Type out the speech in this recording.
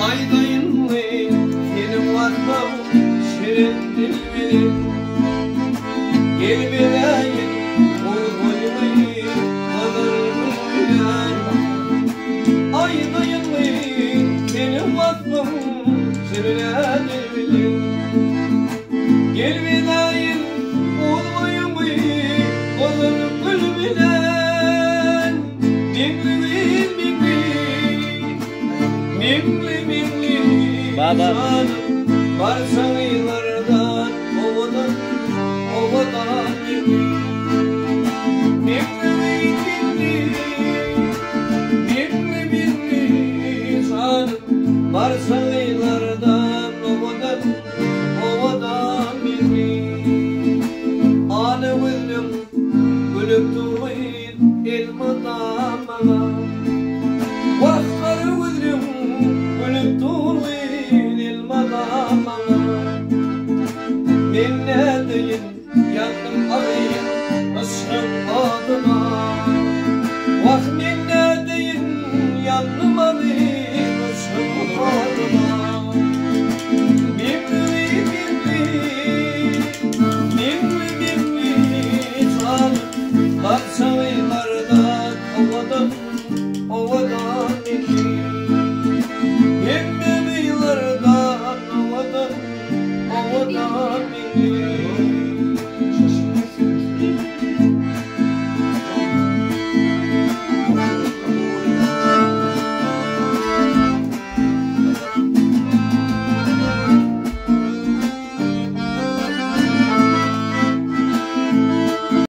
Aydayın benim varmam şirin dilberim. Gel belayın ol koymayı kalırmış bilen. Aydayın benim varmam şirin dilberim. Gel belayın ol koymayı kalırmış bilen. Mingli mingli canım var sayılardan ovadan mingli. Mingli canım var sayılardan ovadan mingli. Anı gülüm gülüp durmayın elmadan bana. Vakları gülüm gülüp durmayın elmadan bana. Ben ne deyin yandım alayım ısrım adına. Vah ben ne deyin yandım alayım ısrım adına.